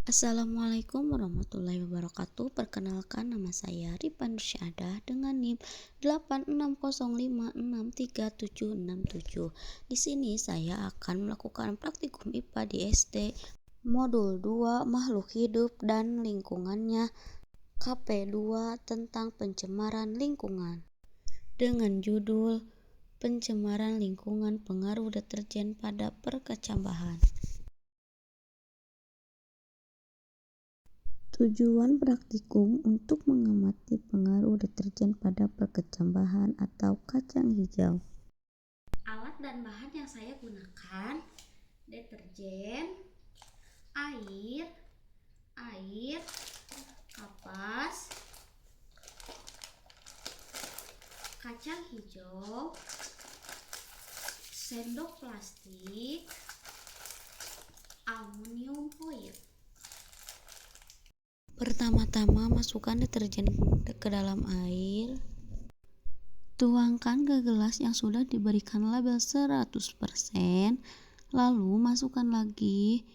Assalamualaikum warahmatullahi wabarakatuh. Perkenalkan, nama saya Ripa Nursyadah dengan NIM 8605637767. Di sini saya akan melakukan praktikum IPA di SD Modul 2 Makhluk Hidup dan Lingkungannya, KP2, tentang pencemaran lingkungan dengan judul Pencemaran Lingkungan, Pengaruh Deterjen pada Perkecambahan. Tujuan praktikum untuk mengamati pengaruh deterjen pada perkecambahan atau kacang hijau. Alat dan bahan yang saya gunakan: deterjen, air, kapas, kacang hijau, sendok plastik, aluminium foil. Pertama-tama masukkan deterjen ke dalam air. Tuangkan ke gelas yang sudah diberikan label 100%. Lalu masukkan lagi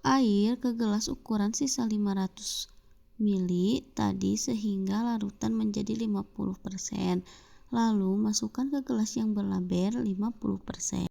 air ke gelas ukuran sisa 500 ml tadi sehingga larutan menjadi 50%. Lalu masukkan ke gelas yang berlabel 50%.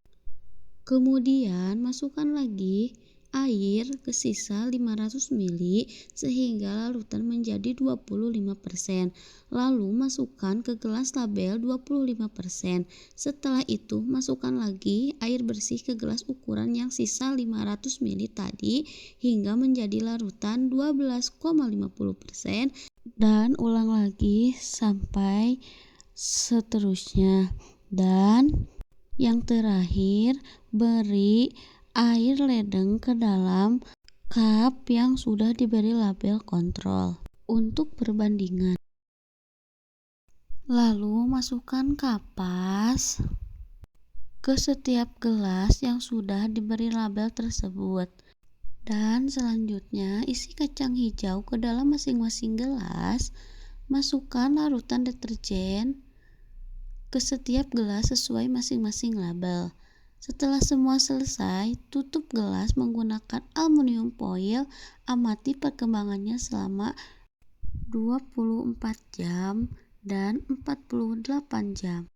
Kemudian masukkan lagi air ke sisa 500 ml sehingga larutan menjadi 25%. Lalu masukkan ke gelas label 25%. Setelah itu masukkan lagi air bersih ke gelas ukuran yang sisa 500 ml tadi hingga menjadi larutan 12,50% dan ulang lagi sampai seterusnya. Dan yang terakhir, beri air ledeng ke dalam cup yang sudah diberi label kontrol untuk perbandingan. Lalu masukkan kapas ke setiap gelas yang sudah diberi label tersebut. Dan selanjutnya isi kacang hijau ke dalam masing-masing gelas. Masukkan larutan deterjen ke setiap gelas sesuai masing-masing label. Setelah semua selesai, tutup gelas menggunakan aluminium foil. Amati perkembangannya selama 24 jam dan 48 jam.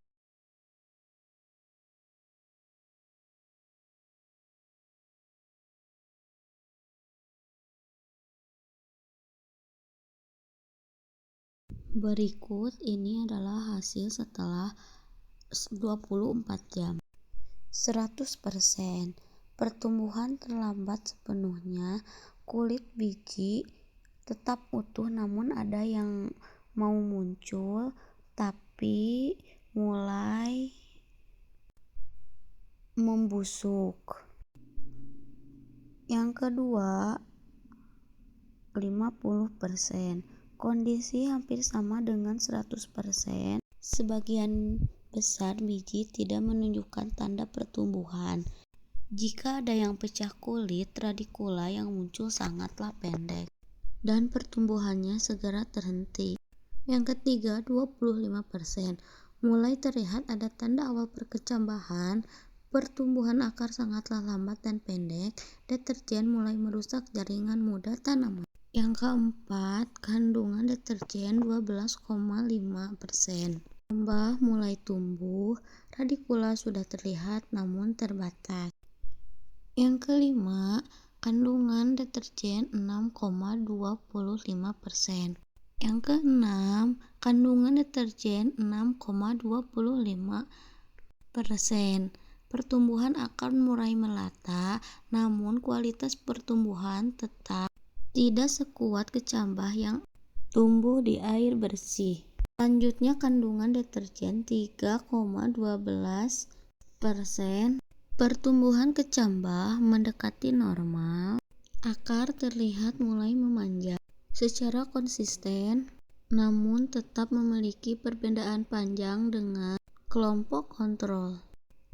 Berikut ini adalah hasil setelah 24 jam. 100%. Pertumbuhan terlambat sepenuhnya. Kulit biji tetap utuh namun ada yang mau muncul tapi mulai membusuk. Yang kedua, 50%. Kondisi hampir sama dengan 100%. Sebagian besar biji tidak menunjukkan tanda pertumbuhan. Jika ada yang pecah kulit, radikula yang muncul sangatlah pendek dan pertumbuhannya segera terhenti. Yang ketiga, 25%. Mulai terlihat ada tanda awal perkecambahan. Pertumbuhan akar sangatlah lambat dan pendek. Deterjen mulai merusak jaringan muda tanaman. Yang keempat, kandungan deterjen 12,5%. Tambah mulai tumbuh, radikula sudah terlihat namun terbatas. Yang kelima, kandungan deterjen 6,25%. Yang keenam, kandungan deterjen 6,25%. Pertumbuhan akar mulai melata, namun kualitas pertumbuhan tetap tidak sekuat kecambah yang tumbuh di air bersih. Selanjutnya, kandungan deterjen 3,12%. Pertumbuhan kecambah mendekati normal. Akar terlihat mulai memanjang secara konsisten, namun tetap memiliki perbedaan panjang dengan kelompok kontrol.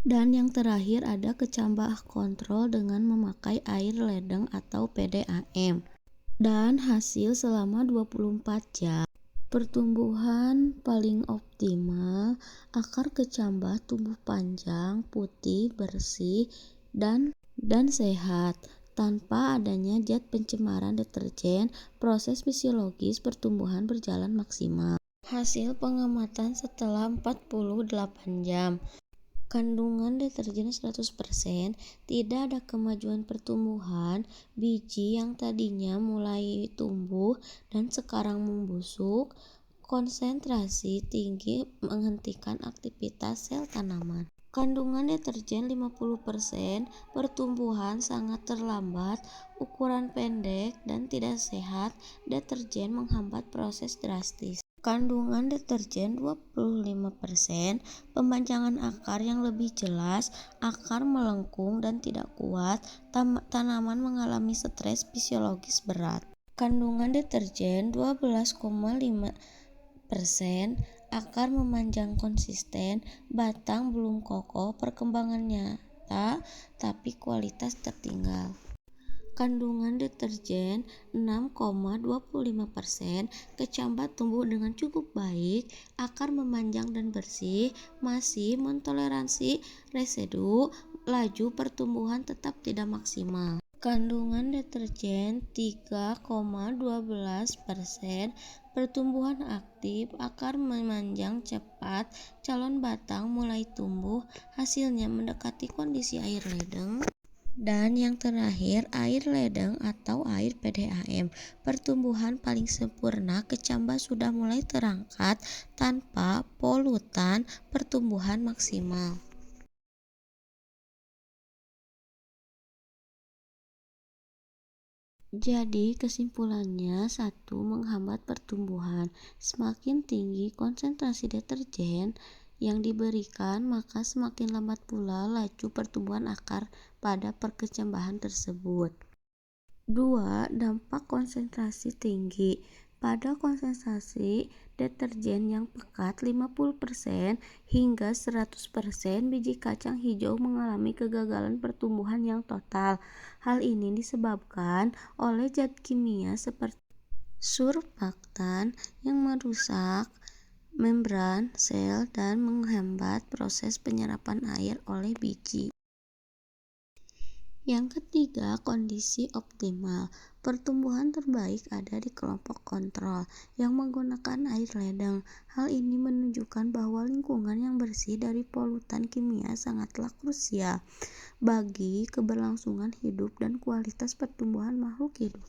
Dan yang terakhir ada kecambah kontrol dengan memakai air ledeng atau PDAM. Dan hasil selama 24 jam. Pertumbuhan paling optimal, akar kecambah tumbuh panjang, putih, bersih, dan sehat. Tanpa adanya zat pencemaran deterjen, proses fisiologis pertumbuhan berjalan maksimal. Hasil pengamatan setelah 48 jam. Kandungan deterjen 100%, tidak ada kemajuan pertumbuhan, biji yang tadinya mulai tumbuh dan sekarang membusuk, konsentrasi tinggi menghentikan aktivitas sel tanaman. Kandungan deterjen 50%, pertumbuhan sangat terlambat, ukuran pendek dan tidak sehat, deterjen menghambat proses drastis. Kandungan deterjen 25%, pemanjangan akar yang lebih jelas, akar melengkung dan tidak kuat, tanaman mengalami stres fisiologis berat. Kandungan deterjen 12,5%, akar memanjang konsisten, batang belum kokoh, perkembangan nyata, tapi kualitas tertinggal. Kandungan deterjen 6,25%, kecambah tumbuh dengan cukup baik, akar memanjang dan bersih, masih mentoleransi residu, laju pertumbuhan tetap tidak maksimal. Kandungan deterjen 3,12%, pertumbuhan aktif, akar memanjang cepat, calon batang mulai tumbuh, hasilnya mendekati kondisi air ledeng. Dan yang terakhir, air ledeng atau air PDAM. Pertumbuhan paling sempurna, kecambah sudah mulai terangkat tanpa polutan, pertumbuhan maksimal. Jadi kesimpulannya, 1. Menghambat pertumbuhan. Semakin tinggi konsentrasi deterjen yang diberikan, maka semakin lambat pula laju pertumbuhan akar pada perkecambahan tersebut. 2. Dampak konsentrasi tinggi. Pada konsentrasi deterjen yang pekat 50% hingga 100%, biji kacang hijau mengalami kegagalan pertumbuhan yang total. Hal ini disebabkan oleh zat kimia seperti surfaktan yang merusak membran sel dan menghambat proses penyerapan air oleh biji. Yang ketiga, kondisi optimal. Pertumbuhan terbaik ada di kelompok kontrol yang menggunakan air ledeng. Hal ini menunjukkan bahwa lingkungan yang bersih dari polutan kimia sangatlah krusial bagi keberlangsungan hidup dan kualitas pertumbuhan makhluk hidup.